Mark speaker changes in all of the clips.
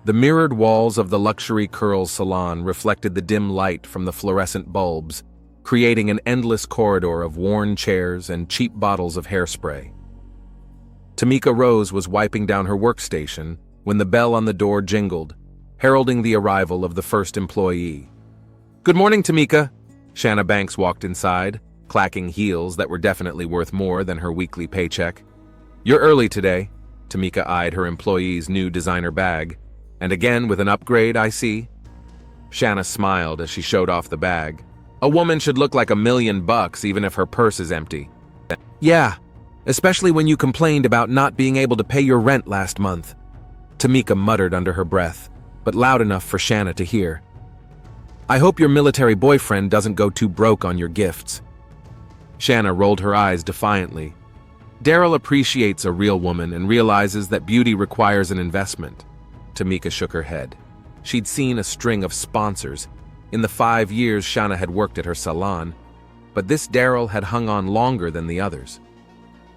Speaker 1: The mirrored walls of the luxury curls salon reflected the dim light from the fluorescent bulbs, creating an endless corridor of worn chairs and cheap bottles of hairspray. Tamika Rose was wiping down her workstation when the bell on the door jingled, heralding the arrival of the first employee. "Good morning, Tamika." Shanna Banks walked inside, clacking heels that were definitely worth more than her weekly paycheck. "You're early today." Tamika eyed her employee's new designer bag. "And again with an upgrade, I see." Shanna smiled as she showed off the bag. "A woman should look like $1,000,000 even if her purse is empty." "Yeah, especially when you complained about not being able to pay your rent last month," Tamika muttered under her breath, but loud enough for Shanna to hear. "I hope your military boyfriend doesn't go too broke on your gifts." Shanna rolled her eyes defiantly. Daryl appreciates a real woman and realizes that beauty requires an investment. Tamika shook her head. She'd seen a string of sponsors in the 5 years Shanna had worked at her salon, but this Daryl had hung on longer than the others.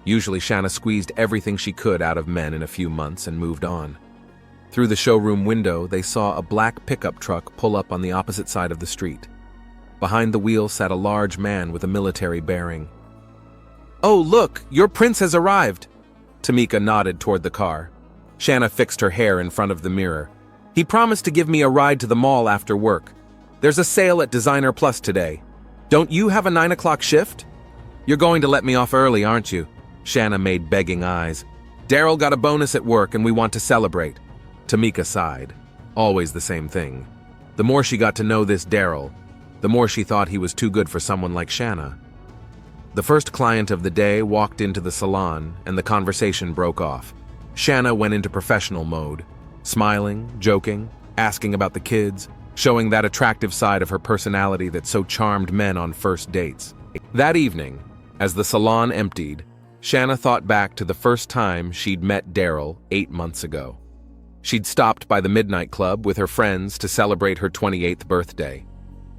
Speaker 1: Usually Shanna squeezed everything she could out of men in a few months and moved on. Through the showroom window, they saw a black pickup truck pull up on the opposite side of the street. Behind the wheel sat a large man with a military bearing. "Oh, look, your prince has arrived." Tamika nodded toward the car. Shanna fixed her hair in front of the mirror. "He promised to give me a ride to the mall after work. There's a sale at Designer Plus today. Don't you have a 9 o'clock shift?" "You're going to let me off early, aren't you?" Shanna made begging eyes. "Daryl got a bonus at work and we want to celebrate." Tamika sighed. Always the same thing. The more she got to know this Daryl, the more she thought he was too good for someone like Shanna. The first client of the day walked into the salon and the conversation broke off. Shanna went into professional mode, smiling, joking, asking about the kids, showing that attractive side of her personality that so charmed men on first dates. That evening, as the salon emptied, Shanna thought back to the first time she'd met Daryl 8 months ago. She'd stopped by the Midnight Club with her friends to celebrate her 28th birthday.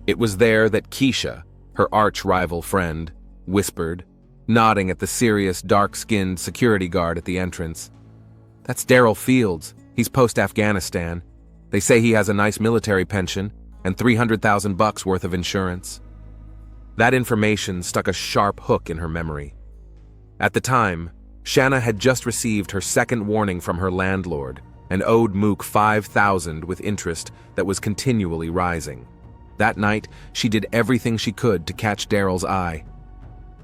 Speaker 1: It was there that Keisha, her arch-rival friend, whispered, nodding at the serious, dark-skinned security guard at the entrance. "That's Daryl Fields. He's post-Afghanistan. They say he has a nice military pension and $300,000 worth of insurance." That information stuck a sharp hook in her memory. At the time, Shanna had just received her second warning from her landlord and owed Mook $5,000 with interest that was continually rising. That night, she did everything she could to catch Daryl's eye.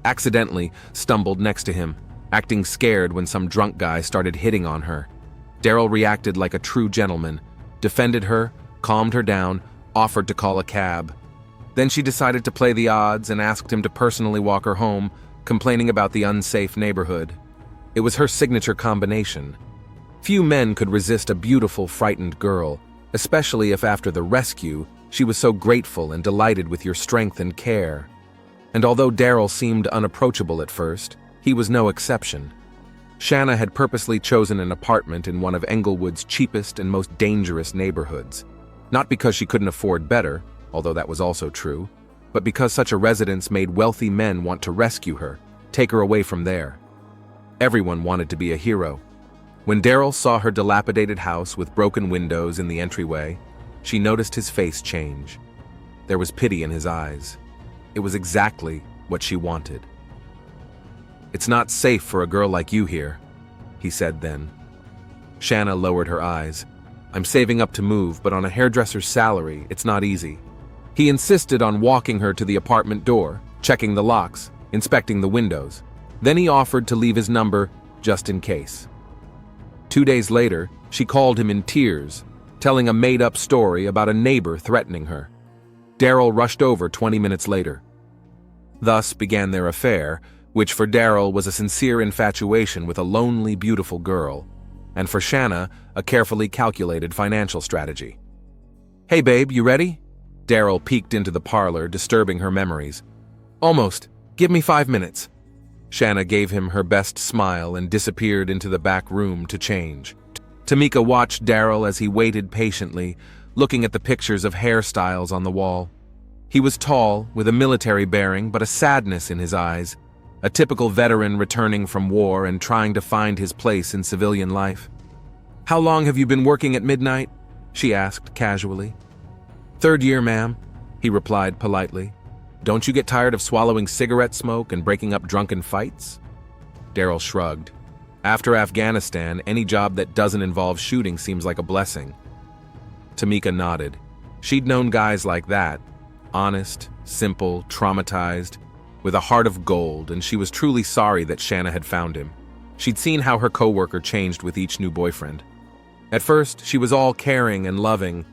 Speaker 1: Accidentally stumbled next to him, acting scared when some drunk guy started hitting on her. Daryl reacted like a true gentleman, defended her, calmed her down, offered to call a cab. Then she decided to play the odds and asked him to personally walk her home, complaining about the unsafe neighborhood. It was her signature combination. Few men could resist a beautiful, frightened girl, especially if after the rescue, she was so grateful and delighted with your strength and care. And although Daryl seemed unapproachable at first, he was no exception. Shanna had purposely chosen an apartment in one of Englewood's cheapest and most dangerous neighborhoods. Not because she couldn't afford better, although that was also true, but because such a residence made wealthy men want to rescue her, take her away from there. Everyone wanted to be a hero. When Daryl saw her dilapidated house with broken windows in the entryway, she noticed his face change. There was pity in his eyes. It was exactly what she wanted. "It's not safe for a girl like you here," he said then. Shanna lowered her eyes. "I'm saving up to move, but on a hairdresser's salary, it's not easy." He insisted on walking her to the apartment door, checking the locks, inspecting the windows. Then he offered to leave his number just in case. 2 days later, she called him in tears, telling a made-up story about a neighbor threatening her. Daryl rushed over 20 minutes later. Thus began their affair, which for Daryl was a sincere infatuation with a lonely, beautiful girl, and for Shanna, a carefully calculated financial strategy. "Hey babe, you ready?" Daryl peeked into the parlor, disturbing her memories. "Almost. Give me 5 minutes." Shanna gave him her best smile and disappeared into the back room to change. Tamika watched Daryl as he waited patiently, looking at the pictures of hairstyles on the wall. He was tall, with a military bearing, but a sadness in his eyes, a typical veteran returning from war and trying to find his place in civilian life. "How long have you been working at midnight?" she asked casually. "Third year, ma'am," he replied politely. "Don't you get tired of swallowing cigarette smoke and breaking up drunken fights?" Daryl shrugged. After Afghanistan, any job that doesn't involve shooting seems like a blessing. Tamika nodded. She'd known guys like that, honest, simple, traumatized, with a heart of gold, and she was truly sorry that Shanna had found him. She'd seen how her coworker changed with each new boyfriend. At first, she was all caring and loving.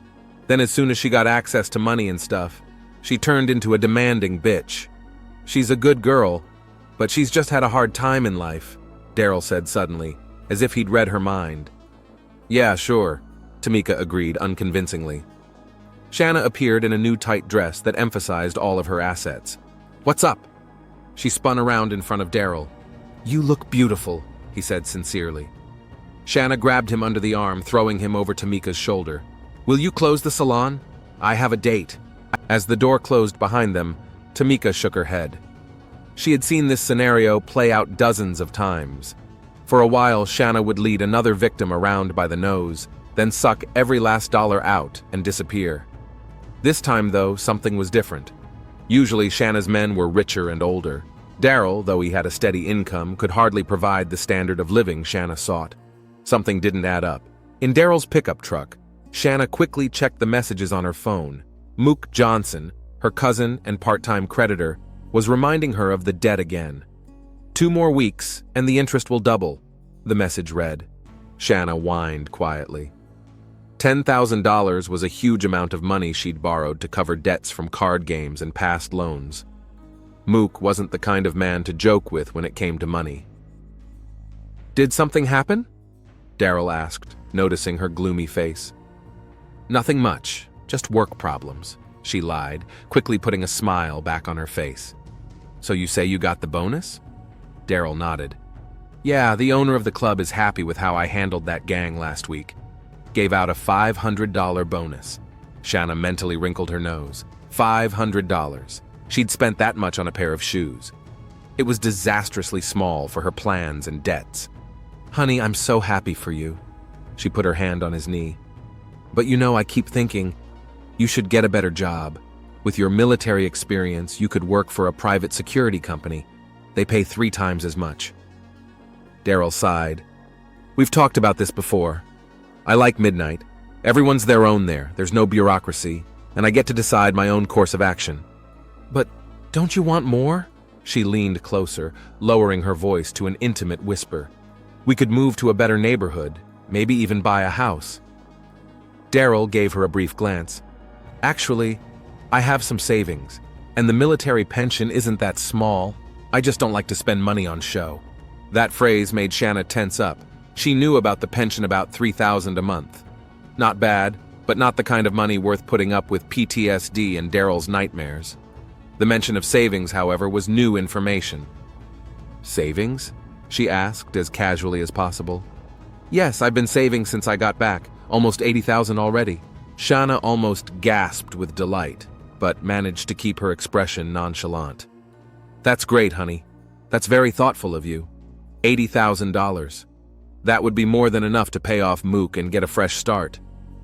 Speaker 1: Then as soon as she got access to money and stuff, she turned into a demanding bitch. "She's a good girl, but she's just had a hard time in life," Daryl said suddenly, as if he'd read her mind. "Yeah, sure," Tamika agreed unconvincingly. Shanna appeared in a new tight dress that emphasized all of her assets. "What's up?" She spun around in front of Daryl. "You look beautiful," he said sincerely. Shanna grabbed him under the arm, throwing him over Tamika's shoulder. "Will you close the salon? I have a date." As the door closed behind them, Tamika shook her head. She had seen this scenario play out dozens of times. For a while, Shanna would lead another victim around by the nose, then suck every last dollar out and disappear. This time, though, something was different. Usually, Shanna's men were richer and older. Daryl, though he had a steady income, could hardly provide the standard of living Shanna sought. Something didn't add up. In Daryl's pickup truck, Shanna quickly checked the messages on her phone. Mook Johnson, her cousin and part-time creditor, was reminding her of the debt again. "2 more weeks, and the interest will double," the message read. Shanna whined quietly. $10,000 was a huge amount of money she'd borrowed to cover debts from card games and past loans. Mook wasn't the kind of man to joke with when it came to money. "Did something happen?" Daryl asked, noticing her gloomy face. "Nothing much, just work problems," she lied, quickly putting a smile back on her face. "So you say you got the bonus?" Daryl nodded. "Yeah, the owner of the club is happy with how I handled that gang last week. Gave out a $500 bonus." Shanna mentally wrinkled her nose. $500. She'd spent that much on a pair of shoes. It was disastrously small for her plans and debts. "Honey, I'm so happy for you." She put her hand on his knee. "But you know, I keep thinking, you should get a better job. With your military experience, you could work for a private security company. They pay 3 times as much." Daryl sighed. "We've talked about this before. I like midnight. Everyone's their own there. There's no bureaucracy, and I get to decide my own course of action." "But don't you want more?" She leaned closer, lowering her voice to an intimate whisper. "We could move to a better neighborhood, maybe even buy a house." Daryl gave her a brief glance. "Actually, I have some savings, and the military pension isn't that small. I just don't like to spend money on show." That phrase made Shanna tense up. She knew about the pension, about $3,000 a month. Not bad, but not the kind of money worth putting up with PTSD and Daryl's nightmares. The mention of savings, however, was new information. "Savings?" she asked as casually as possible. "Yes, I've been saving since I got back, almost $80,000 already." Shanna almost gasped with delight, but managed to keep her expression nonchalant. "That's great, honey. That's very thoughtful of you. $80,000. That would be more than enough to pay off Mook and get a fresh start.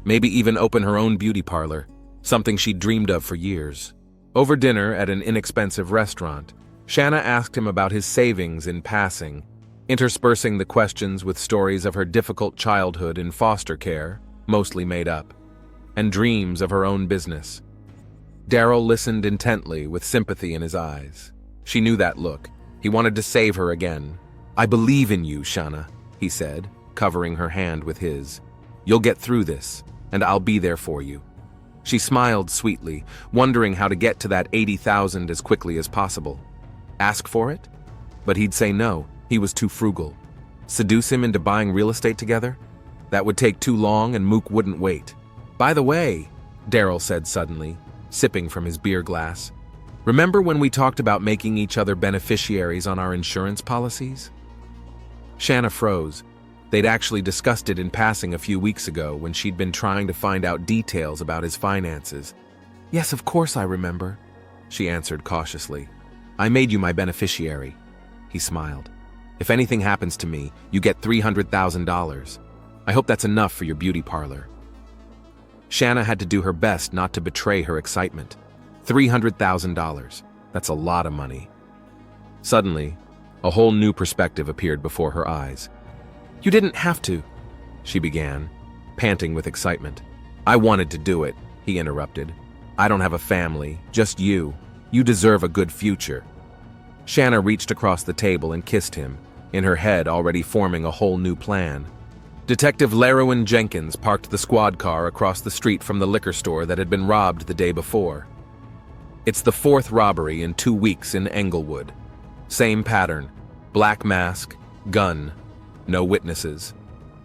Speaker 1: Maybe even open her own beauty parlor, something she'd dreamed of for years." Over dinner at an inexpensive restaurant, Shanna asked him about his savings in passing, interspersing the questions with stories of her difficult childhood in foster care, mostly made up, and dreams of her own business. Daryl listened intently with sympathy in his eyes. She knew that look. He wanted to save her again. "I believe in you, Shanna," he said, covering her hand with his. "You'll get through this, and I'll be there for you." She smiled sweetly, wondering how to get to that $80,000 as quickly as possible. Ask for it? But he'd say no, he was too frugal. Seduce him into buying real estate together? That would take too long and Mook wouldn't wait. "By the way," Daryl said suddenly, sipping from his beer glass, "remember when we talked about making each other beneficiaries on our insurance policies?" Shanna froze. They'd actually discussed it in passing a few weeks ago when she'd been trying to find out details about his finances. "Yes, of course I remember," she answered cautiously. "I made you my beneficiary." He smiled. "If anything happens to me, you get $300,000. I hope that's enough for your beauty parlor." Shanna had to do her best not to betray her excitement. $300,000. That's a lot of money. Suddenly, a whole new perspective appeared before her eyes. "You didn't have to," she began, panting with excitement. "I wanted to do it," he interrupted. "I don't have a family, just you. You deserve a good future." Shanna reached across the table and kissed him, in her head already forming a whole new plan. Detective Larowin Jenkins parked the squad car across the street from the liquor store that had been robbed the day before. It's the fourth robbery in 2 weeks in Englewood. Same pattern: black mask, gun, no witnesses.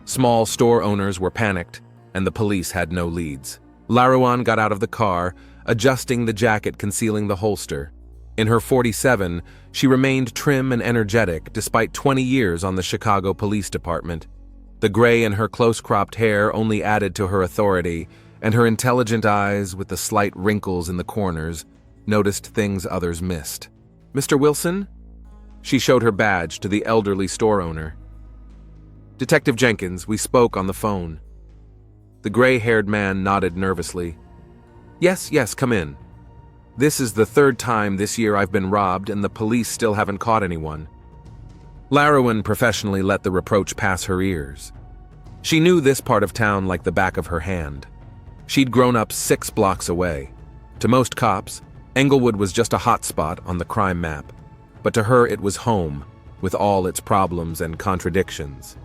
Speaker 1: Small store owners were panicked, and the police had no leads. Larowin got out of the car, adjusting the jacket concealing the holster. In her 47, she remained trim and energetic despite 20 years on the Chicago Police Department. The gray in her close-cropped hair only added to her authority, and her intelligent eyes, with the slight wrinkles in the corners, noticed things others missed. "Mr. Wilson?" She showed her badge to the elderly store owner. "Detective Jenkins, we spoke on the phone." The gray-haired man nodded nervously. Yes, come in. This is the 3rd time this year I've been robbed, and the police still haven't caught anyone." Larowin professionally let the reproach pass her ears. She knew this part of town like the back of her hand. She'd grown up 6 blocks away. To most cops, Englewood was just a hot spot on the crime map, but to her it was home, with all its problems and contradictions.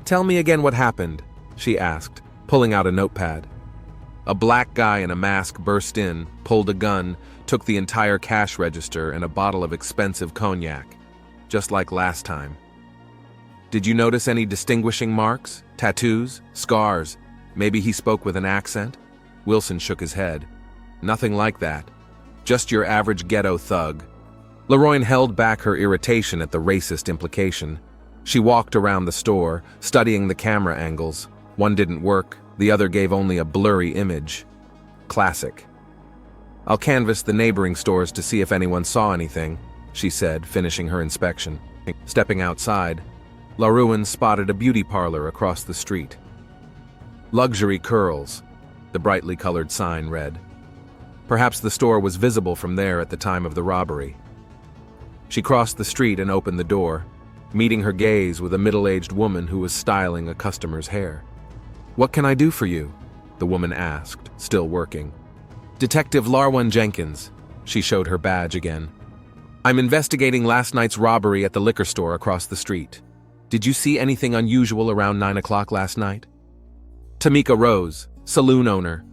Speaker 1: "Tell me again what happened," she asked, pulling out a notepad. A black guy in a mask burst in, pulled a gun, took the entire cash register and a bottle of expensive cognac, just like last time. "Did you notice any distinguishing marks, tattoos, scars? Maybe he spoke with an accent?" Wilson shook his head. "Nothing like that. Just your average ghetto thug." Larowin held back her irritation at the racist implication. She walked around the store, studying the camera angles. One didn't work, the other gave only a blurry image. Classic. "I'll canvass the neighboring stores to see if anyone saw anything," she said, finishing her inspection. Stepping outside, Larowin spotted a beauty parlor across the street. "Luxury Curls," the brightly colored sign read. Perhaps the store was visible from there at the time of the robbery. She crossed the street and opened the door, meeting her gaze with a middle-aged woman who was styling a customer's hair. "What can I do for you?" the woman asked, still working. "Detective Larowin Jenkins." She showed her badge again. "I'm investigating last night's robbery at the liquor store across the street. Did you see anything unusual around 9 o'clock last night?" "Tamika Rose, saloon owner,"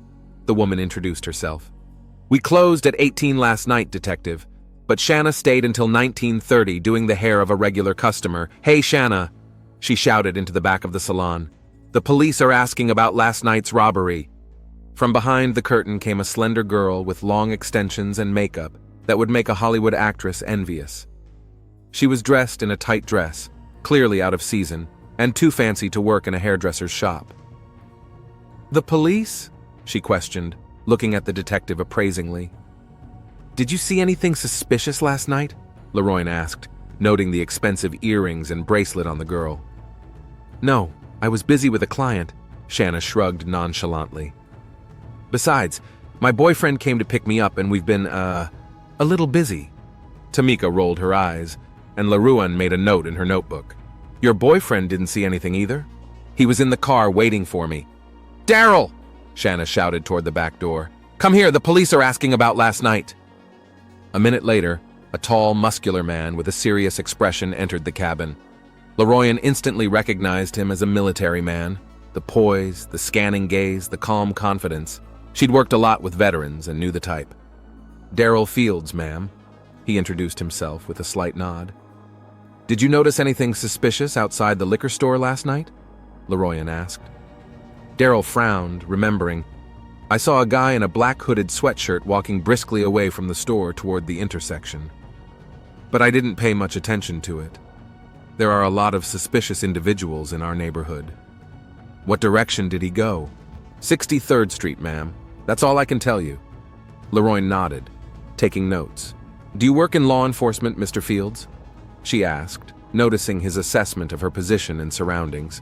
Speaker 1: the woman introduced herself. "We closed at 18 last night, Detective, but Shanna stayed until 19:30 doing the hair of a regular customer. Hey, Shanna," she shouted into the back of the salon. "The police are asking about last night's robbery." From behind the curtain came a slender girl with long extensions and makeup that would make a Hollywood actress envious. She was dressed in a tight dress, clearly out of season, and too fancy to work in a hairdresser's shop. "The police?" she questioned, looking at the detective appraisingly. "Did you see anything suspicious last night?" Larowin asked, noting the expensive earrings and bracelet on the girl. "No, I was busy with a client," Shanna shrugged nonchalantly. "Besides, my boyfriend came to pick me up and we've been, a little busy." Tamika rolled her eyes, and Larowin made a note in her notebook. "Your boyfriend didn't see anything either? He was in the car waiting for me." "Daryl!" Shanna shouted toward the back door. "Come here, the police are asking about last night." A minute later, a tall, muscular man with a serious expression entered the cabin. Larowin instantly recognized him as a military man. The poise, the scanning gaze, the calm confidence. She'd worked a lot with veterans and knew the type. "Daryl Fields, ma'am," he introduced himself with a slight nod. "Did you notice anything suspicious outside the liquor store last night?" Larowin asked. Daryl frowned, remembering. "I saw a guy in a black hooded sweatshirt walking briskly away from the store toward the intersection. But I didn't pay much attention to it. There are a lot of suspicious individuals in our neighborhood." "What direction did he go?" 63rd Street, ma'am. That's all I can tell you." Larowin nodded, taking notes. "Do you work in law enforcement, Mr. Fields?" she asked, noticing his assessment of her position and surroundings.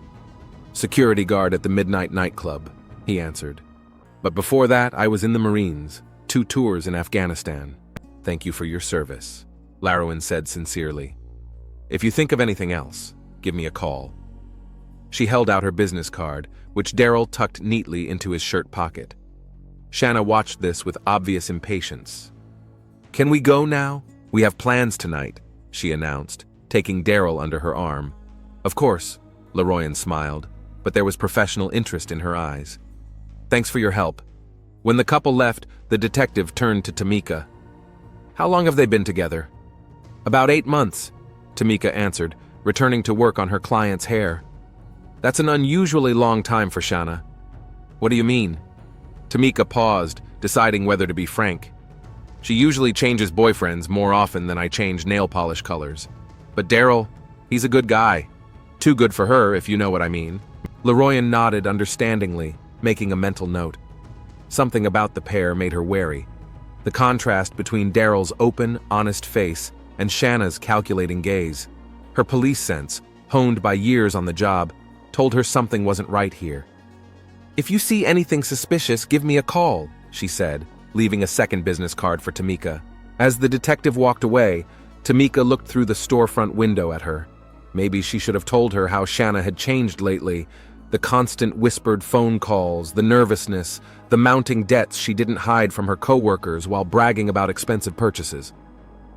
Speaker 1: "Security guard at the Midnight nightclub," he answered. But before that, I was in the Marines, 2 tours in Afghanistan. Thank you for your service, Larowan said sincerely. If you think of anything else, give me a call. She held out her business card, which Daryl tucked neatly into his shirt pocket. Shanna watched this with obvious impatience. Can we go now? We have plans tonight, she announced, taking Daryl under her arm. Of course, Laroyan smiled, but there was professional interest in her eyes. Thanks for your help. When the couple left, the detective turned to Tamika. How long have they been together? About 8 months, Tamika answered, returning to work on her client's hair. That's an unusually long time for Shanna. What do you mean? Tamika paused, deciding whether to be frank. She usually changes boyfriends more often than I change nail polish colors. But Daryl, he's a good guy. Too good for her, if you know what I mean. Laroyan nodded understandingly, making a mental note. Something about the pair made her wary. The contrast between Daryl's open, honest face and Shanna's calculating gaze. Her police sense, honed by years on the job, told her something wasn't right here. If you see anything suspicious, give me a call, she said, leaving a second business card for Tamika. As the detective walked away, Tamika looked through the storefront window at her. Maybe she should have told her how Shanna had changed lately. The constant whispered phone calls, the nervousness, the mounting debts she didn't hide from her coworkers while bragging about expensive purchases.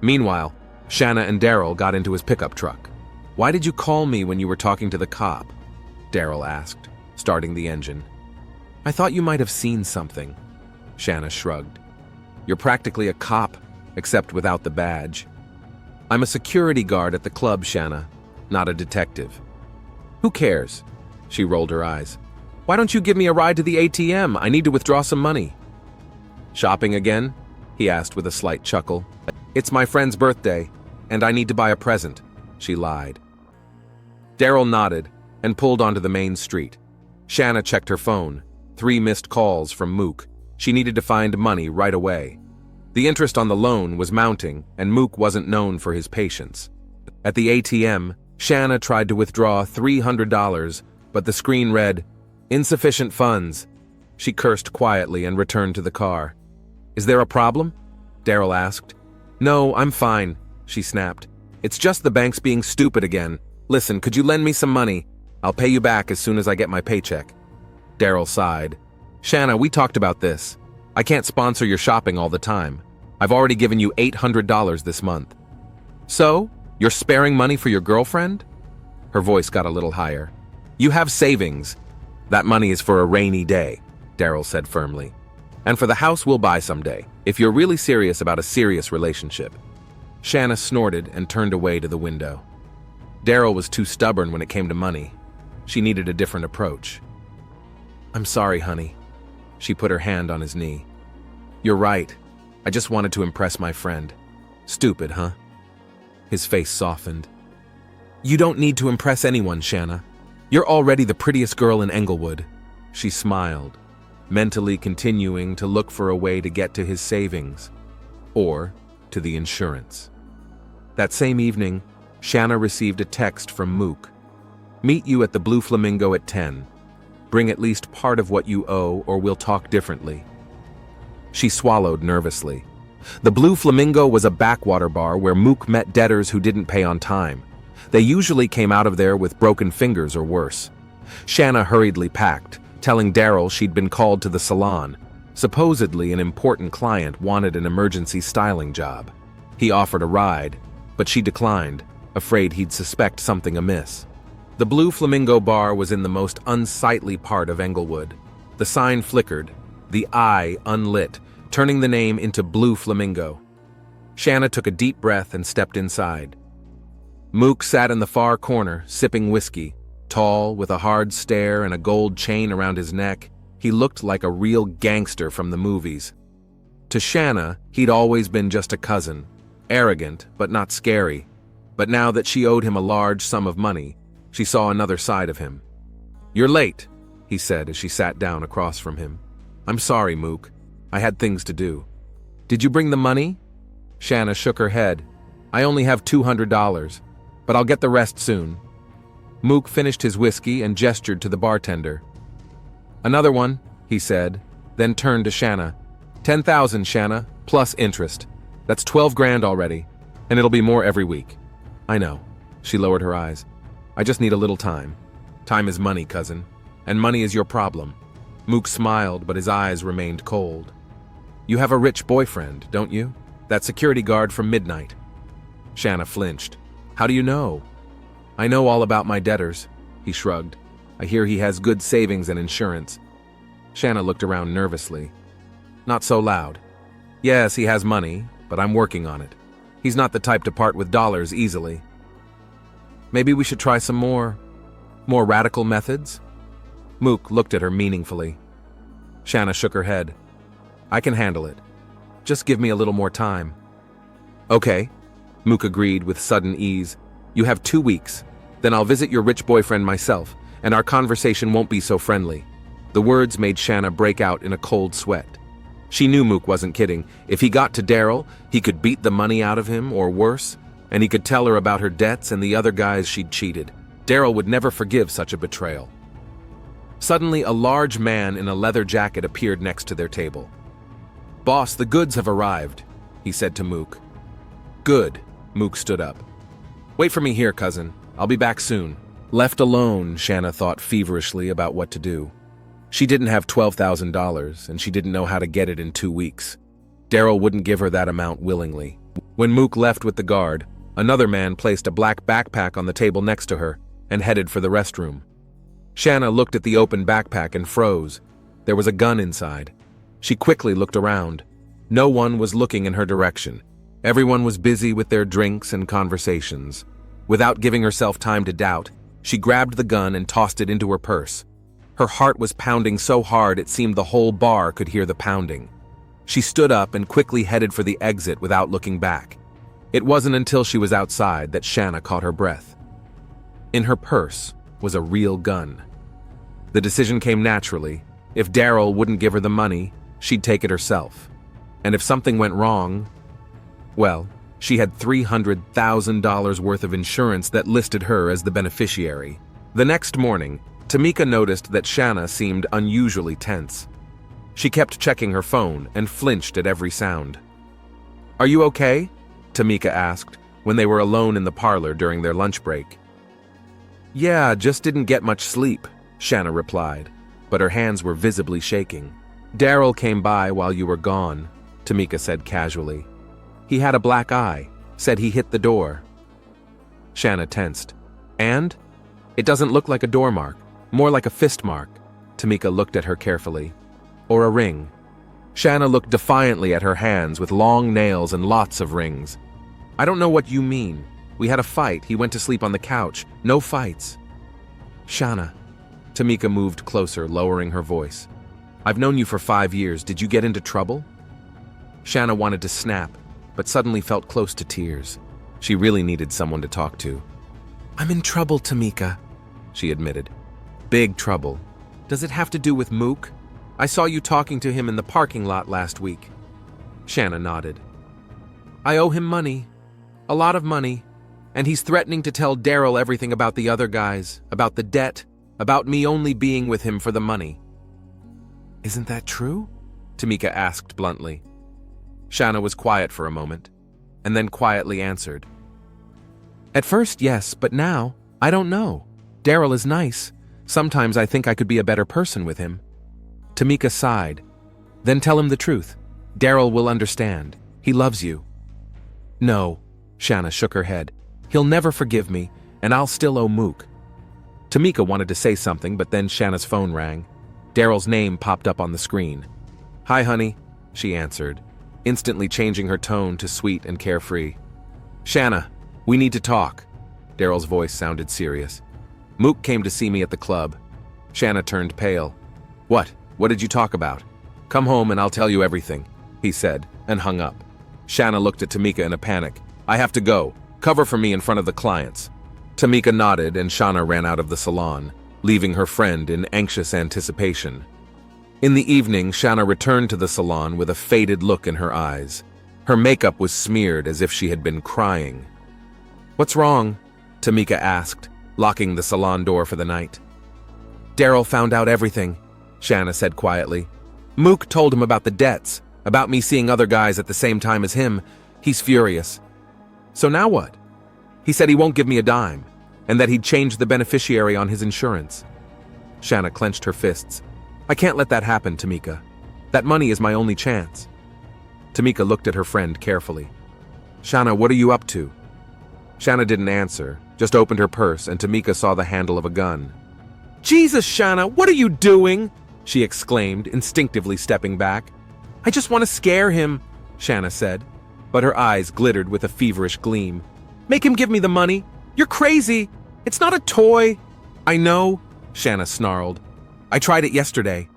Speaker 1: Meanwhile, Shanna and Daryl got into his pickup truck. Why did you call me when you were talking to the cop? Daryl asked, starting the engine. I thought you might have seen something. Shanna shrugged. You're practically a cop, except without the badge. I'm a security guard at the club, Shanna, not a detective. Who cares? She rolled her eyes. Why don't you give me a ride to the ATM? I need to withdraw some money. Shopping again? He asked with a slight chuckle. It's my friend's birthday, and I need to buy a present, she lied. Daryl nodded and pulled onto the main street. Shanna checked her phone. 3 missed calls from Mook. She needed to find money right away. The interest on the loan was mounting, and Mook wasn't known for his patience. At the ATM, Shanna tried to withdraw $300, but the screen read, insufficient funds. She cursed quietly and returned to the car. Is there a problem? Daryl asked. No, I'm fine, she snapped. It's just the bank's being stupid again. Listen, could you lend me some money? I'll pay you back as soon as I get my paycheck. Daryl sighed. Shanna, we talked about this. I can't sponsor your shopping all the time. I've already given you $800 this month. So, you're sparing money for your girlfriend? Her voice got a little higher. You have savings. That money is for a rainy day, Daryl said firmly. And for the house we'll buy someday, if you're really serious about a serious relationship. Shanna snorted and turned away to the window. Daryl was too stubborn when it came to money. She needed a different approach. I'm sorry, honey. She put her hand on his knee. You're right. I just wanted to impress my friend. Stupid, huh? His face softened. You don't need to impress anyone, Shanna. You're already the prettiest girl in Englewood. She smiled, mentally continuing to look for a way to get to his savings, or to the insurance. That same evening, Shanna received a text from Mook. Meet you at the Blue Flamingo at 10. Bring at least part of what you owe or we'll talk differently. She swallowed nervously. The Blue Flamingo was a backwater bar where Mook met debtors who didn't pay on time. They usually came out of there with broken fingers or worse. Shanna hurriedly packed, telling Daryl she'd been called to the salon. Supposedly an important client wanted an emergency styling job. He offered a ride, but she declined, afraid he'd suspect something amiss. The Blue Flamingo bar was in the most unsightly part of Englewood. The sign flickered, the eye unlit, turning the name into Blue Flamingo. Shanna took a deep breath and stepped inside. Mook sat in the far corner, sipping whiskey. Tall, with a hard stare and a gold chain around his neck, he looked like a real gangster from the movies. To Shanna, he'd always been just a cousin, arrogant but not scary. But now that she owed him a large sum of money, she saw another side of him. You're late, he said as she sat down across from him. I'm sorry, Mook. I had things to do. Did you bring the money? Shanna shook her head. I only have $200, but I'll get the rest soon. Mook finished his whiskey and gestured to the bartender. Another one, he said, then turned to Shanna. 10,000, Shanna, plus interest. That's 12 grand already, and it'll be more every week. I know. She lowered her eyes. I just need a little time. Time is money, cousin, and money is your problem. Mook smiled, but his eyes remained cold. You have a rich boyfriend, don't you? That security guard from Midnight. Shanna flinched. How do you know? I know all about my debtors, he shrugged. I hear he has good savings and insurance. Shanna looked around nervously. Not so loud. Yes, he has money, but I'm working on it. He's not the type to part with dollars easily. Maybe we should try some more radical methods? Mook looked at her meaningfully. Shanna shook her head. I can handle it. Just give me a little more time. Okay, Mook agreed with sudden ease. You have 2 weeks. Then I'll visit your rich boyfriend myself, and our conversation won't be so friendly. The words made Shanna break out in a cold sweat. She knew Mook wasn't kidding. If he got to Daryl, he could beat the money out of him, or worse, and he could tell her about her debts and the other guys she'd cheated. Daryl would never forgive such a betrayal. Suddenly, a large man in a leather jacket appeared next to their table. Boss, the goods have arrived, he said to Mook. Good, Mook stood up. Wait for me here, cousin. I'll be back soon. Left alone, Shanna thought feverishly about what to do. She didn't have $12,000, and she didn't know how to get it in 2 weeks. Daryl wouldn't give her that amount willingly. When Mook left with the guard, another man placed a black backpack on the table next to her and headed for the restroom. Shanna looked at the open backpack and froze. There was a gun inside. She quickly looked around. No one was looking in her direction. Everyone was busy with their drinks and conversations. Without giving herself time to doubt, she grabbed the gun and tossed it into her purse. Her heart was pounding so hard it seemed the whole bar could hear the pounding. She stood up and quickly headed for the exit without looking back. It wasn't until she was outside that Shanna caught her breath. In her purse was a real gun. The decision came naturally. If Daryl wouldn't give her the money, she'd take it herself. And if something went wrong, well, she had $300,000 worth of insurance that listed her as the beneficiary. The next morning, Tamika noticed that Shanna seemed unusually tense. She kept checking her phone and flinched at every sound. Are you okay? Tamika asked when they were alone in the parlor during their lunch break. Yeah, just didn't get much sleep, Shanna replied, but her hands were visibly shaking. Daryl came by while you were gone, Tamika said casually. He had a black eye, said he hit the door. Shanna tensed. And? It doesn't look like a door mark. More like a fist mark. Tamika looked at her carefully. Or a ring. Shanna looked defiantly at her hands with long nails and lots of rings. I don't know what you mean. We had a fight. He went to sleep on the couch. No fights. Shanna. Tamika moved closer, lowering her voice. I've known you for 5 years. Did you get into trouble? Shanna wanted to snap, but suddenly felt close to tears. She really needed someone to talk to. I'm in trouble, Tamika, she admitted. Big trouble. Does it have to do with Mook? I saw you talking to him in the parking lot last week. Shanna nodded. I owe him money. A lot of money. And he's threatening to tell Daryl everything about the other guys, about the debt, about me only being with him for the money. Isn't that true? Tamika asked bluntly. Shanna was quiet for a moment, and then quietly answered. At first, yes, but now, I don't know. Daryl is nice. Sometimes I think I could be a better person with him. Tamika sighed. Then tell him the truth. Daryl will understand. He loves you. No, Shanna shook her head. He'll never forgive me, and I'll still owe Mook. Tamika wanted to say something, but then Shanna's phone rang. Daryl's name popped up on the screen. Hi, honey, she answered, instantly changing her tone to sweet and carefree. Shanna, we need to talk. Daryl's voice sounded serious. Mook came to see me at the club. Shanna turned pale. What? What did you talk about? Come home and I'll tell you everything, he said, and hung up. Shanna looked at Tamika in a panic. I have to go. Cover for me in front of the clients. Tamika nodded and Shanna ran out of the salon, leaving her friend in anxious anticipation. In the evening, Shanna returned to the salon with a faded look in her eyes. Her makeup was smeared as if she had been crying. What's wrong? Tamika asked, locking the salon door for the night. Daryl found out everything, Shanna said quietly. Mook told him about the debts, about me seeing other guys at the same time as him. He's furious. So now what? He said he won't give me a dime, and that he'd change the beneficiary on his insurance. Shanna clenched her fists. I can't let that happen, Tamika. That money is my only chance. Tamika looked at her friend carefully. Shanna, what are you up to? Shanna didn't answer, just opened her purse, and Tamika saw the handle of a gun. Jesus, Shanna, what are you doing? She exclaimed, instinctively stepping back. I just want to scare him, Shanna said, but her eyes glittered with a feverish gleam. Make him give me the money. You're crazy. It's not a toy. I know, Shanna snarled. I tried it yesterday.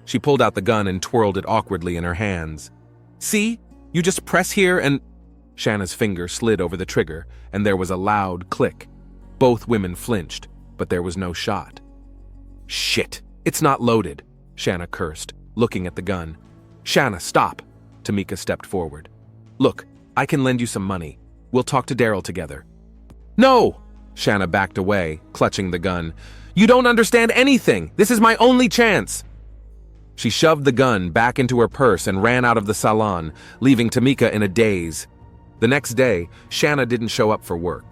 Speaker 1: She pulled out the gun and twirled it awkwardly in her hands. See? You just press here and... Shanna's finger slid over the trigger, and there was a loud click. Both women flinched, but there was no shot. Shit, it's not loaded, Shanna cursed, looking at the gun. Shanna, stop, Tamika stepped forward. Look, I can lend you some money. We'll talk to Daryl together. No, Shanna backed away, clutching the gun. You don't understand anything. This is my only chance. She shoved the gun back into her purse and ran out of the salon, leaving Tamika in a daze. The next day, Shanna didn't show up for work.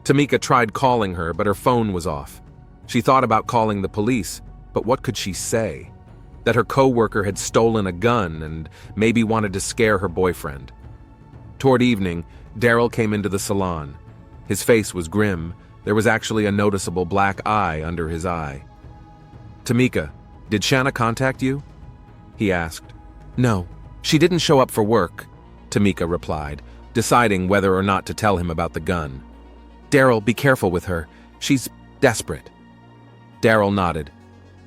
Speaker 1: Tamika tried calling her, but her phone was off. She thought about calling the police, but what could she say? That her coworker had stolen a gun and maybe wanted to scare her boyfriend. Toward evening, Daryl came into the salon. His face was grim. There was actually a noticeable black eye under his eye. Tamika, did Shanna contact you? He asked. No, she didn't show up for work, Tamika replied, deciding whether or not to tell him about the gun. Daryl, be careful with her. She's desperate. Daryl nodded.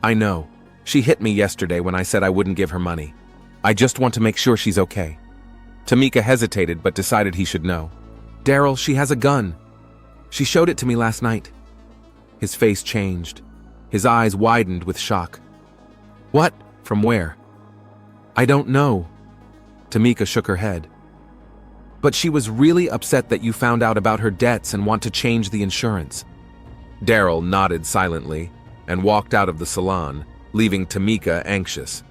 Speaker 1: I know. She hit me yesterday when I said I wouldn't give her money. I just want to make sure she's okay. Tamika hesitated but decided he should know. Daryl, she has a gun. She showed it to me last night. His face changed. His eyes widened with shock. What? From where? I don't know. Tamika shook her head. But she was really upset that you found out about her debts and want to change the insurance. Daryl nodded silently and walked out of the salon, leaving Tamika anxious.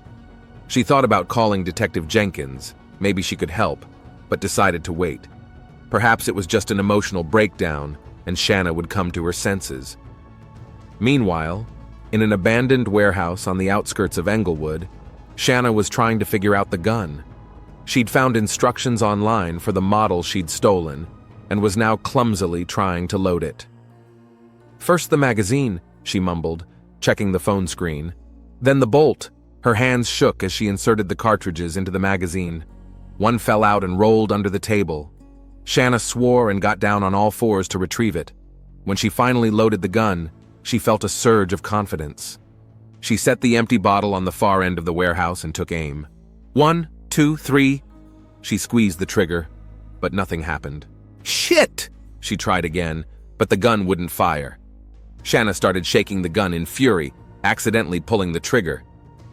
Speaker 1: She thought about calling Detective Jenkins. Maybe she could help, but decided to wait. Perhaps it was just an emotional breakdown and Shanna would come to her senses. Meanwhile, in an abandoned warehouse on the outskirts of Englewood, Shanna was trying to figure out the gun. She'd found instructions online for the model she'd stolen and was now clumsily trying to load it. First the magazine, she mumbled, checking the phone screen. Then the bolt. Her hands shook as she inserted the cartridges into the magazine. One fell out and rolled under the table. Shanna swore and got down on all fours to retrieve it. When she finally loaded the gun, she felt a surge of confidence. She set the empty bottle on the far end of the warehouse and took aim. 1, 2, 3. She squeezed the trigger, but nothing happened. Shit! She tried again, but the gun wouldn't fire. Shanna started shaking the gun in fury, accidentally pulling the trigger.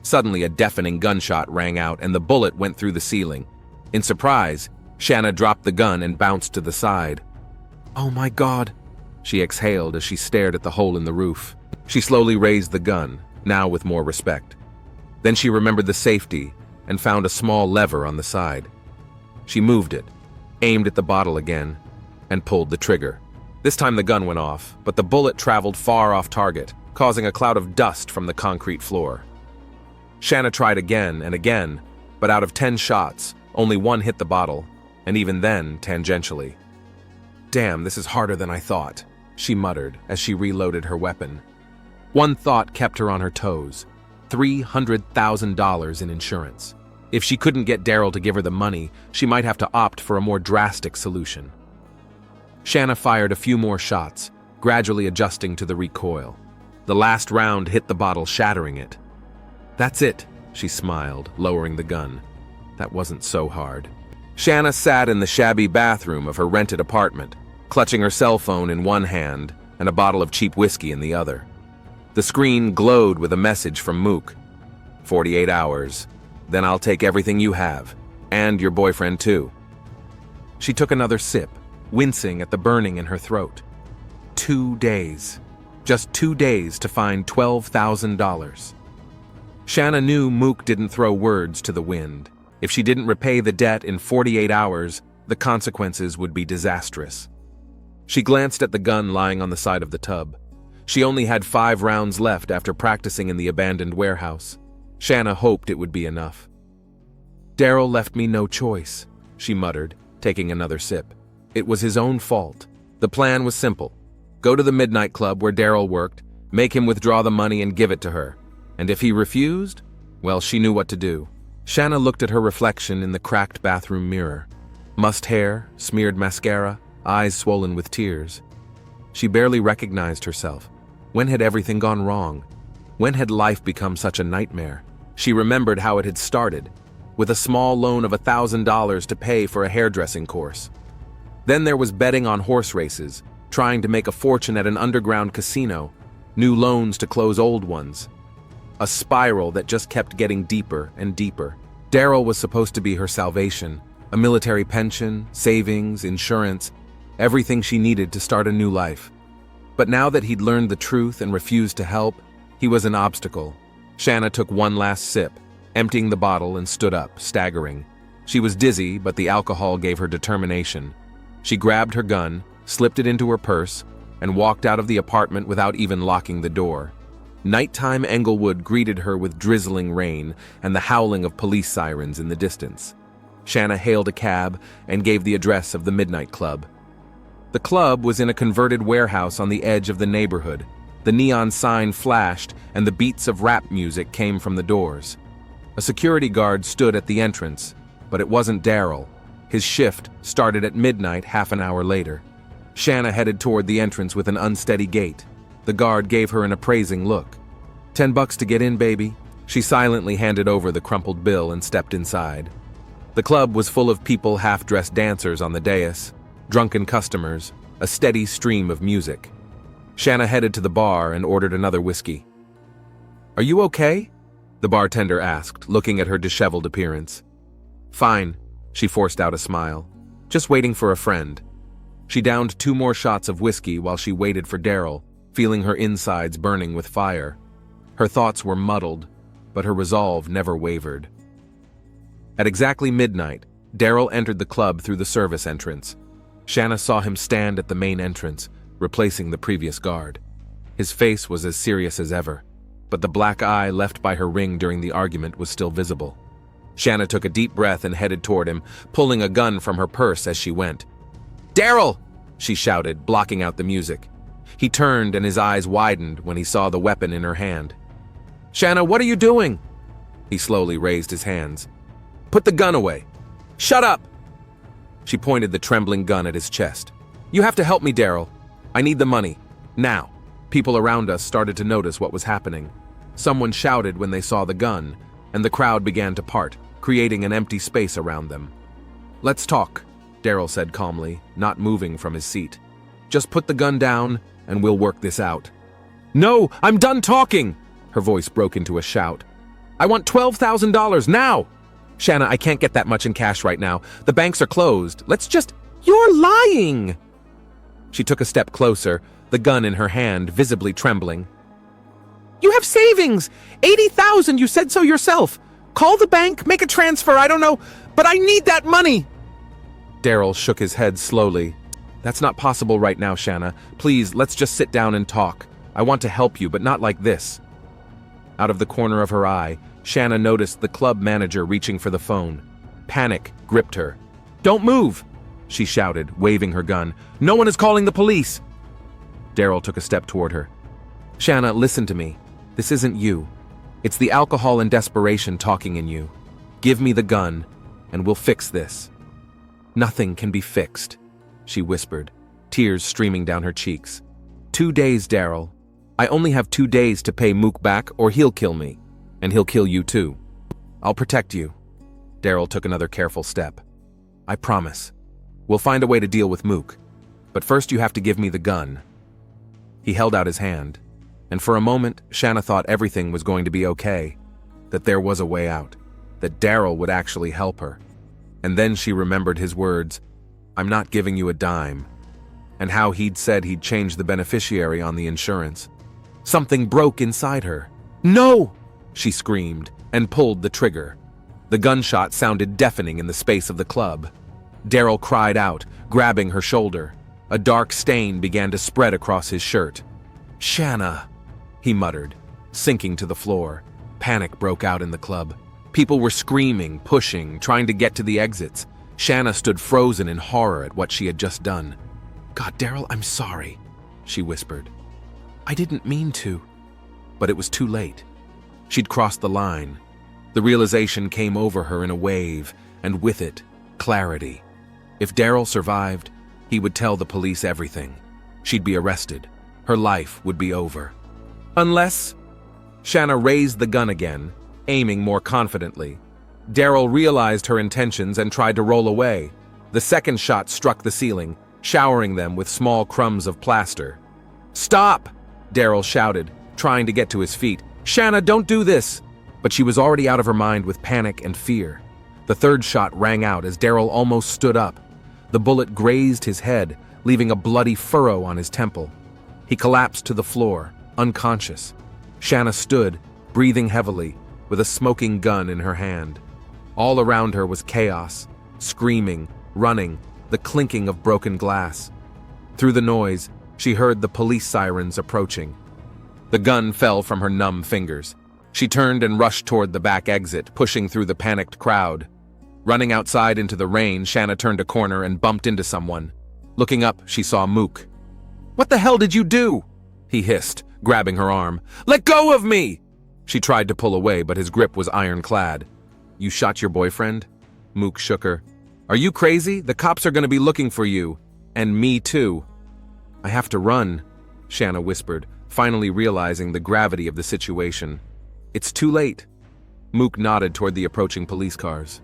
Speaker 1: Suddenly, a deafening gunshot rang out and the bullet went through the ceiling. In surprise, Shanna dropped the gun and bounced to the side. Oh my God, she exhaled as she stared at the hole in the roof. She slowly raised the gun, now with more respect. Then she remembered the safety and found a small lever on the side. She moved it, aimed at the bottle again, and pulled the trigger. This time the gun went off, but the bullet traveled far off target, causing a cloud of dust from the concrete floor. Shanna tried again and again, but out of 10 shots, only one hit the bottle, and even then tangentially. Damn, this is harder than I thought, she muttered as she reloaded her weapon. One thought kept her on her toes. $300,000 in insurance. If she couldn't get Daryl to give her the money, she might have to opt for a more drastic solution. Shanna fired a few more shots, gradually adjusting to the recoil. The last round hit the bottle, shattering it. That's it, she smiled, lowering the gun. That wasn't so hard. Shanna sat in the shabby bathroom of her rented apartment, clutching her cell phone in one hand and a bottle of cheap whiskey in the other. The screen glowed with a message from Mook. 48 hours. Then I'll take everything you have, and your boyfriend too. She took another sip, wincing at the burning in her throat. 2 days. Just 2 days to find $12,000. Shanna knew Mook didn't throw words to the wind. If she didn't repay the debt in 48 hours, the consequences would be disastrous. She glanced at the gun lying on the side of the tub. She only had 5 rounds left after practicing in the abandoned warehouse. Shanna hoped it would be enough. "Daryl left me no choice," she muttered, taking another sip. It was his own fault. The plan was simple. Go to the midnight club where Daryl worked, make him withdraw the money and give it to her. And if he refused, well, she knew what to do. Shanna looked at her reflection in the cracked bathroom mirror. Mussed hair, smeared mascara, eyes swollen with tears. She barely recognized herself. When had everything gone wrong? When had life become such a nightmare? She remembered how it had started, with a small loan of $1,000 to pay for a hairdressing course. Then there was betting on horse races, trying to make a fortune at an underground casino, new loans to close old ones. A spiral that just kept getting deeper and deeper. Daryl was supposed to be her salvation, a military pension, savings, insurance, everything she needed to start a new life. But now that he'd learned the truth and refused to help, he was an obstacle. Shanna took one last sip, emptying the bottle, and stood up, staggering. She was dizzy, but the alcohol gave her determination. She grabbed her gun, slipped it into her purse, and walked out of the apartment without even locking the door. Nighttime Englewood greeted her with drizzling rain and the howling of police sirens in the distance. Shanna hailed a cab and gave the address of the Midnight Club. The club was in a converted warehouse on the edge of the neighborhood. The neon sign flashed and the beats of rap music came from the doors. A security guard stood at the entrance, but it wasn't Daryl. His shift started at midnight half an hour later. Shanna headed toward the entrance with an unsteady gait. The guard gave her an appraising look. $10 to get in, baby." She silently handed over the crumpled bill and stepped inside. The club was full of people half-dressed dancers on the dais, drunken customers, a steady stream of music. Shanna headed to the bar and ordered another whiskey. "Are you okay?" the bartender asked, looking at her disheveled appearance. "Fine," she forced out a smile. "Just waiting for a friend." She downed 2 more shots of whiskey while she waited for Daryl, feeling her insides burning with fire. Her thoughts were muddled, but her resolve never wavered. At exactly midnight, Daryl entered the club through the service entrance. Shanna saw him stand at the main entrance, replacing the previous guard. His face was as serious as ever, but the black eye left by her ring during the argument was still visible. Shanna took a deep breath and headed toward him, pulling a gun from her purse as she went. "Daryl!" she shouted, blocking out the music. He turned and his eyes widened when he saw the weapon in her hand. "Shanna, what are you doing?" He slowly raised his hands. "Put the gun away." "Shut up!" She pointed the trembling gun at his chest. "You have to help me, Daryl. I need the money. Now." People around us started to notice what was happening. Someone shouted when they saw the gun, and the crowd began to part, creating an empty space around them. "Let's talk," Daryl said calmly, not moving from his seat. "Just put the gun down, and we'll work this out." "No, I'm done talking!" Her voice broke into a shout. "I want $12,000 now!" "Shanna, I can't get that much in cash right now. The banks are closed. Let's just—" "You're lying!" She took a step closer, the gun in her hand, visibly trembling. "You have savings! 80,000, you said so yourself! Call the bank, make a transfer, I don't know, but I need that money!" Daryl shook his head slowly. "That's not possible right now, Shanna. Please, let's just sit down and talk. I want to help you, but not like this." Out of the corner of her eye, Shanna noticed the club manager reaching for the phone. Panic gripped her. "Don't move!" she shouted, waving her gun. "No one is calling the police!" Daryl took a step toward her. "Shanna, listen to me. This isn't you. It's the alcohol and desperation talking in you. Give me the gun, and we'll fix this." "Nothing can be fixed," she whispered, tears streaming down her cheeks. 2 days, Daryl. I only have 2 days to pay Mook back, or he'll kill me. And he'll kill you too. I'll protect you." Daryl took another careful step. "I promise. We'll find a way to deal with Mook. But first you have to give me the gun." He held out his hand, and for a moment, Shanna thought everything was going to be okay, that there was a way out, that Daryl would actually help her. And then she remembered his words, "I'm not giving you a dime," and how he'd said he'd change the beneficiary on the insurance. Something broke inside her. "No!" she screamed, and pulled the trigger. The gunshot sounded deafening in the space of the club. Daryl cried out, grabbing her shoulder. A dark stain began to spread across his shirt. "Shanna," he muttered, sinking to the floor. Panic broke out in the club. People were screaming, pushing, trying to get to the exits. Shanna stood frozen in horror at what she had just done. "God, Daryl, I'm sorry," she whispered. "I didn't mean to." But it was too late. She'd crossed the line. The realization came over her in a wave, and with it, clarity. If Daryl survived, he would tell the police everything. She'd be arrested. Her life would be over. Unless... Shanna raised the gun again, aiming more confidently. Daryl realized her intentions and tried to roll away. The second shot struck the ceiling, showering them with small crumbs of plaster. "Stop!" Daryl shouted, trying to get to his feet. "Shanna, don't do this!" But she was already out of her mind with panic and fear. The third shot rang out as Daryl almost stood up. The bullet grazed his head, leaving a bloody furrow on his temple. He collapsed to the floor, unconscious. Shanna stood, breathing heavily, with a smoking gun in her hand. All around her was chaos, screaming, running, the clinking of broken glass. Through the noise, she heard the police sirens approaching. The gun fell from her numb fingers. She turned and rushed toward the back exit, pushing through the panicked crowd. Running outside into the rain, Shanna turned a corner and bumped into someone. Looking up, she saw Mook. "What the hell did you do?" he hissed, grabbing her arm. "Let go of me!" She tried to pull away, but his grip was ironclad. "You shot your boyfriend?" Mook shook her. "Are you crazy? The cops are going to be looking for you. And me too." "I have to run," Shanna whispered, finally realizing the gravity of the situation. "It's too late." Mook nodded toward the approaching police cars.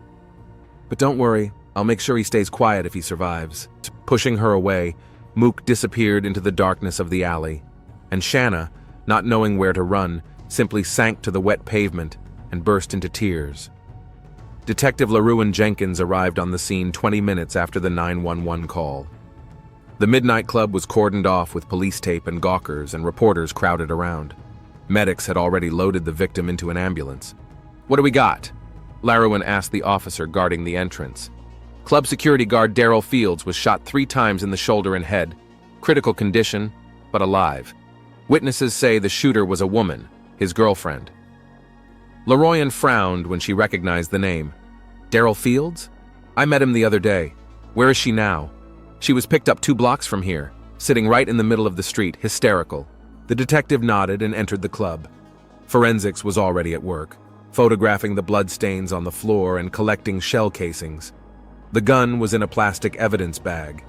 Speaker 1: "But don't worry, I'll make sure he stays quiet if he survives." Pushing her away, Mook disappeared into the darkness of the alley, and Shanna, not knowing where to run, simply sank to the wet pavement and burst into tears. Detective LaRuan Jenkins arrived on the scene 20 minutes after the 911 call. The Midnight Club was cordoned off with police tape and gawkers, and reporters crowded around. Medics had already loaded the victim into an ambulance. "What do we got?" LaRuan asked the officer guarding the entrance. Club security guard Daryl Fields was shot 3 times in the shoulder and head. Critical condition, but alive. Witnesses say the shooter was a woman, his girlfriend. LaRoyan frowned when she recognized the name. "Daryl Fields? I met him the other day. Where is she now?" "She was picked up 2 blocks from here, sitting right in the middle of the street, hysterical." The detective nodded and entered the club. Forensics was already at work, photographing the bloodstains on the floor and collecting shell casings. The gun was in a plastic evidence bag.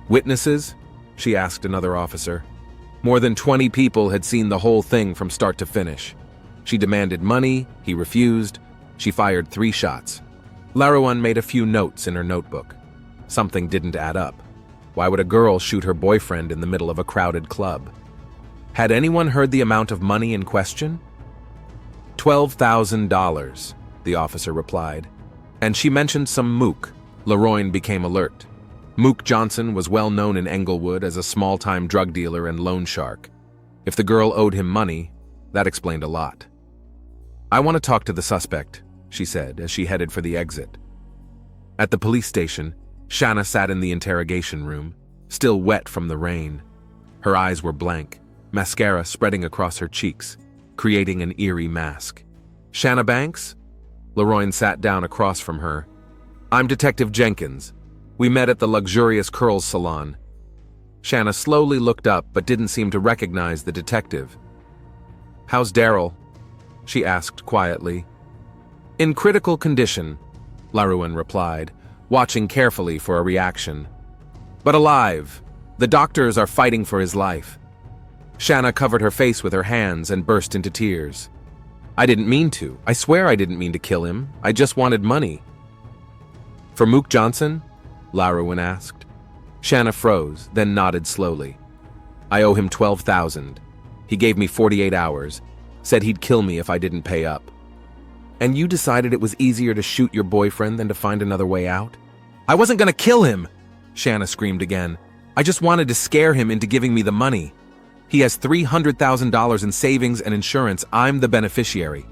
Speaker 1: "Witnesses?" she asked another officer. More than 20 people had seen the whole thing from start to finish. She demanded money, he refused. She fired 3 shots. LaRuan made a few notes in her notebook. Something didn't add up. Why would a girl shoot her boyfriend in the middle of a crowded club? Had anyone heard the amount of money in question? $12,000, the officer replied. And she mentioned some Mook. LaRoyan became alert. Mook Johnson was well known in Englewood as a small-time drug dealer and loan shark. If the girl owed him money, that explained a lot. "I want to talk to the suspect," she said as she headed for the exit. At the police station, Shanna sat in the interrogation room, still wet from the rain. Her eyes were blank, mascara spreading across her cheeks, creating an eerie mask. "Shanna Banks?" LaRoyan sat down across from her. "I'm Detective Jenkins. We met at the luxurious curls salon." Shanna slowly looked up but didn't seem to recognize the detective. "How's Daryl?" she asked quietly. "In critical condition," LaRuan replied, watching carefully for a reaction. "But alive. The doctors are fighting for his life." Shanna covered her face with her hands and burst into tears. "I didn't mean to. I swear I didn't mean to kill him. I just wanted money." "For Mook Johnson?" LaRuan asked. Shanna froze, then nodded slowly. "I owe him $12,000. He gave me 48 hours, said he'd kill me if I didn't pay up." "And you decided it was easier to shoot your boyfriend than to find another way out?" "I wasn't gonna kill him!" Shanna screamed again. "I just wanted to scare him into giving me the money." He has $300,000 in savings and insurance. I'm the beneficiary.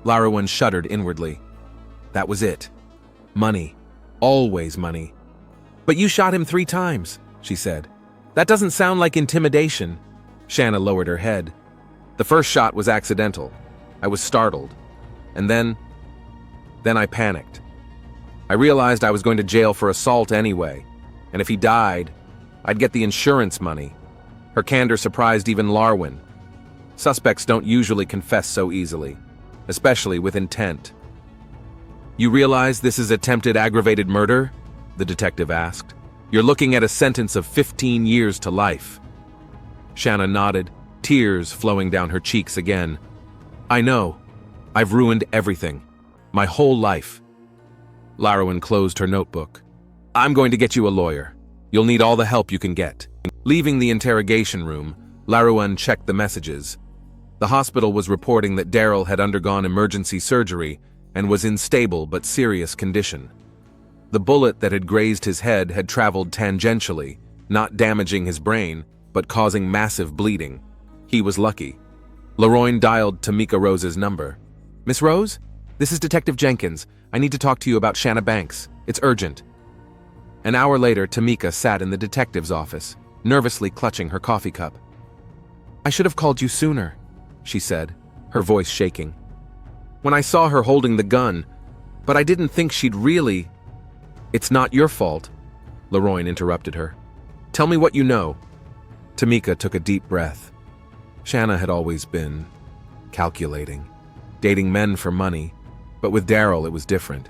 Speaker 1: Laruan shuddered inwardly. That was it. Money. Always money. But you shot him 3 times, she said. That doesn't sound like intimidation. Shanna lowered her head. The first shot was accidental. I was startled. And then I panicked. I realized I was going to jail for assault anyway, and if he died, I'd get the insurance money. Her candor surprised even Larwin. Suspects don't usually confess so easily, especially with intent. You realize this is attempted aggravated murder? The detective asked. You're looking at a sentence of 15 years to life. Shanna nodded, tears flowing down her cheeks again. I know. I've ruined everything. My whole life. Laruan closed her notebook. I'm going to get you a lawyer. You'll need all the help you can get. Leaving the interrogation room, Laruan checked the messages. The hospital was reporting that Daryl had undergone emergency surgery and was in stable but serious condition. The bullet that had grazed his head had traveled tangentially, not damaging his brain, but causing massive bleeding. He was lucky. Leroyne dialed Tamika Rose's number. Miss Rose? This is Detective Jenkins. I need to talk to you about Shanna Banks. It's urgent. An hour later, Tamika sat in the detective's office, nervously clutching her coffee cup. I should have called you sooner, she said, her voice shaking. When I saw her holding the gun, but I didn't think she'd really... It's not your fault, Leroyne interrupted her. Tell me what you know. Tamika took a deep breath. Shanna had always been calculating, dating men for money, but with Daryl it was different.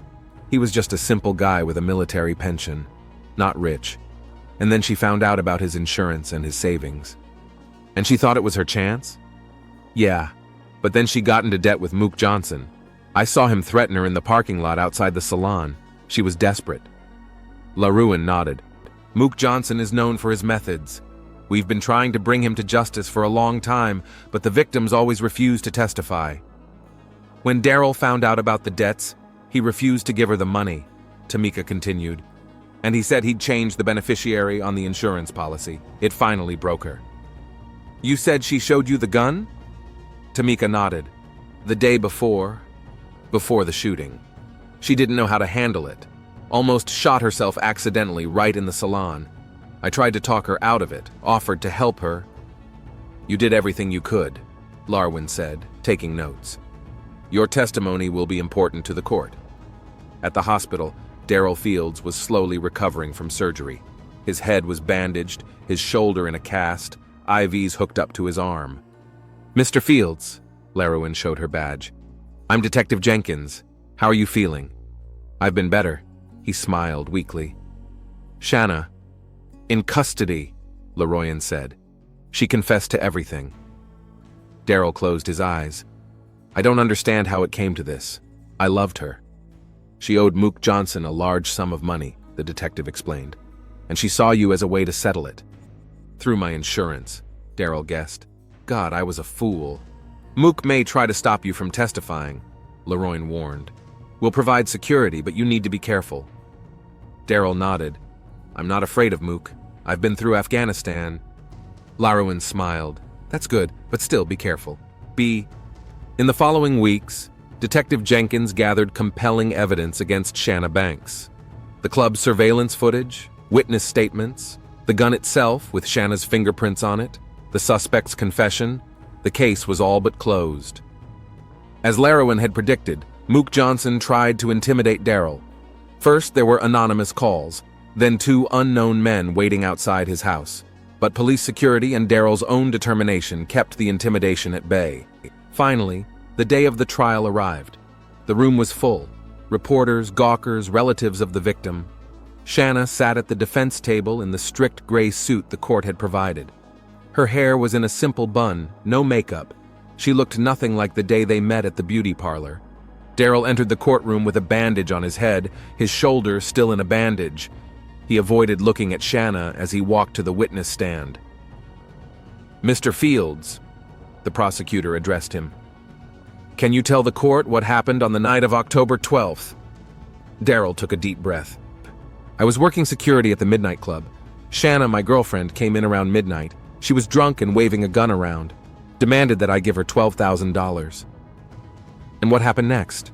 Speaker 1: He was just a simple guy with a military pension, not rich. And then she found out about his insurance and his savings. And she thought it was her chance? Yeah, but then she got into debt with Mook Johnson. I saw him threaten her in the parking lot outside the salon. She was desperate. Laruan nodded. Mook Johnson is known for his methods. We've been trying to bring him to justice for a long time, but the victims always refuse to testify. When Daryl found out about the debts, he refused to give her the money, Tamika continued. And he said he'd change the beneficiary on the insurance policy. It finally broke her. You said she showed you the gun? Tamika nodded. The day before the shooting. She didn't know how to handle it. Almost shot herself accidentally right in the salon. I tried to talk her out of it, offered to help her. You did everything you could, Larwin said, taking notes. Your testimony will be important to the court. At the hospital, Daryl Fields was slowly recovering from surgery. His head was bandaged, his shoulder in a cast, IVs hooked up to his arm. Mr. Fields, Laruan showed her badge. I'm Detective Jenkins. How are you feeling? I've been better. He smiled weakly. Shanna, in custody, Leroyan said. She confessed to everything. Daryl closed his eyes. I don't understand how it came to this. I loved her. She owed Mook Johnson a large sum of money, the detective explained, and she saw you as a way to settle it. Through my insurance, Daryl guessed. God, I was a fool. Mook may try to stop you from testifying, Leroyne warned. We'll provide security, but you need to be careful. Daryl nodded. I'm not afraid of Mook. I've been through Afghanistan. Laruan smiled. That's good, but still be careful. In the following weeks, Detective Jenkins gathered compelling evidence against Shanna Banks. The club's surveillance footage, witness statements, the gun itself with Shanna's fingerprints on it, the suspect's confession, the case was all but closed. As Laruan had predicted, Mook Johnson tried to intimidate Daryl. First, there were anonymous calls, then 2 unknown men waiting outside his house. But police security and Daryl's own determination kept the intimidation at bay. Finally, the day of the trial arrived. The room was full. Reporters, gawkers, relatives of the victim. Shanna sat at the defense table in the strict gray suit the court had provided. Her hair was in a simple bun, no makeup. She looked nothing like the day they met at the beauty parlor. Daryl entered the courtroom with a bandage on his head, his shoulder still in a bandage. He avoided looking at Shanna as he walked to the witness stand. Mr. Fields, the prosecutor addressed him. Can you tell the court what happened on the night of October 12th? Daryl took a deep breath. I was working security at the Midnight Club. Shanna, my girlfriend, came in around midnight. She was drunk and waving a gun around, demanded that I give her $12,000. And what happened next?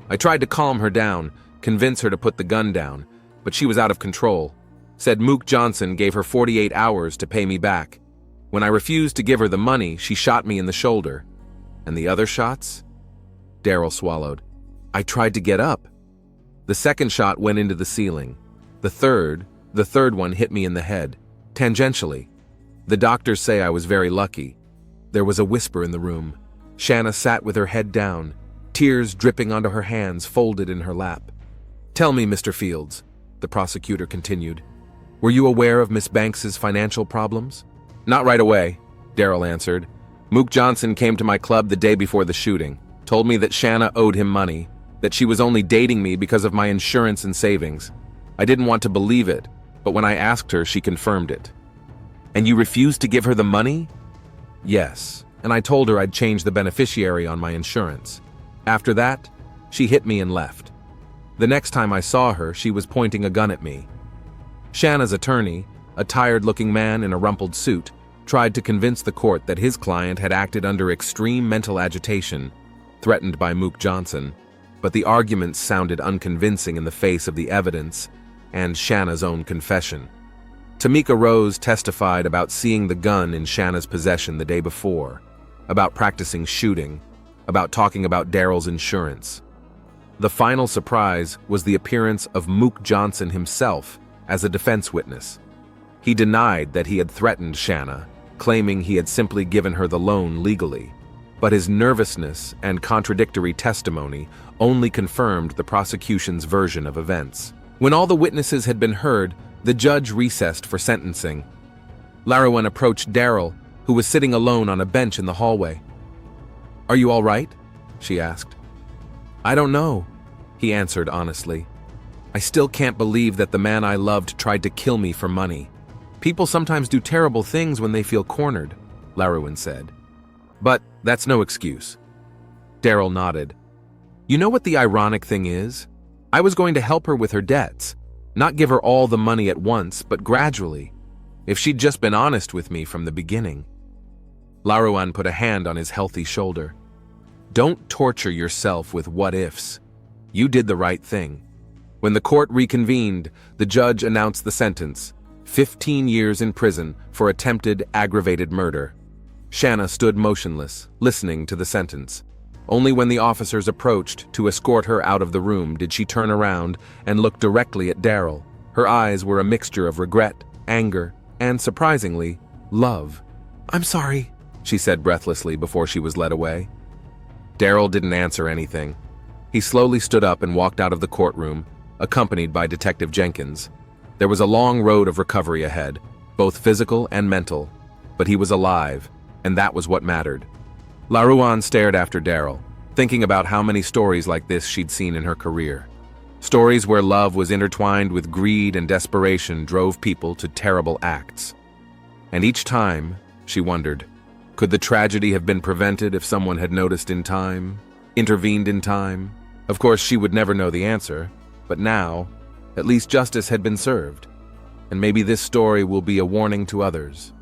Speaker 1: I tried to calm her down, convince her to put the gun down, but she was out of control. Said Mook Johnson gave her 48 hours to pay me back. When I refused to give her the money, she shot me in the shoulder. And the other shots? Daryl swallowed. I tried to get up. The second shot went into the ceiling. The third one hit me in the head, tangentially. The doctors say I was very lucky. There was a whisper in the room. Shanna sat with her head down, tears dripping onto her hands folded in her lap. Tell me, Mr. Fields, the prosecutor continued, were you aware of Miss Banks's financial problems? Not right away, Daryl answered. Mook Johnson came to my club the day before the shooting, told me that Shanna owed him money, that she was only dating me because of my insurance and savings. I didn't want to believe it, but when I asked her, she confirmed it. And you refused to give her the money? Yes, and I told her I'd change the beneficiary on my insurance. After that, she hit me and left. The next time I saw her, she was pointing a gun at me. Shanna's attorney, a tired-looking man in a rumpled suit, tried to convince the court that his client had acted under extreme mental agitation, threatened by Mook Johnson, but the arguments sounded unconvincing in the face of the evidence and Shanna's own confession. Tamika Rose testified about seeing the gun in Shanna's possession the day before, about practicing shooting, about talking about Daryl's insurance. The final surprise was the appearance of Mook Johnson himself as a defense witness. He denied that he had threatened Shanna, claiming he had simply given her the loan legally, but his nervousness and contradictory testimony only confirmed the prosecution's version of events. When all the witnesses had been heard, the judge recessed for sentencing. Laruan approached Daryl, who was sitting alone on a bench in the hallway. "Are you all right?" she asked. "I don't know," he answered honestly. "I still can't believe that the man I loved tried to kill me for money. People sometimes do terrible things when they feel cornered," Laruan said. "But that's no excuse." Daryl nodded. "You know what the ironic thing is? I was going to help her with her debts, not give her all the money at once, but gradually, if she'd just been honest with me from the beginning." Laruan put a hand on his healthy shoulder. "Don't torture yourself with what-ifs. You did the right thing." When the court reconvened, the judge announced the sentence, 15 years in prison for attempted aggravated murder. Shanna stood motionless, listening to the sentence. Only when the officers approached to escort her out of the room did she turn around and look directly at Daryl. Her eyes were a mixture of regret, anger, and, surprisingly, love. "I'm sorry," she said breathlessly before she was led away. Daryl didn't answer anything. He slowly stood up and walked out of the courtroom, accompanied by Detective Jenkins. There was a long road of recovery ahead, both physical and mental, but he was alive, and that was what mattered. Laruan stared after Daryl, thinking about how many stories like this she'd seen in her career. Stories where love was intertwined with greed and desperation drove people to terrible acts. And each time, she wondered, could the tragedy have been prevented if someone had noticed in time, intervened in time? Of course, she would never know the answer, but now, at least justice had been served. And maybe this story will be a warning to others.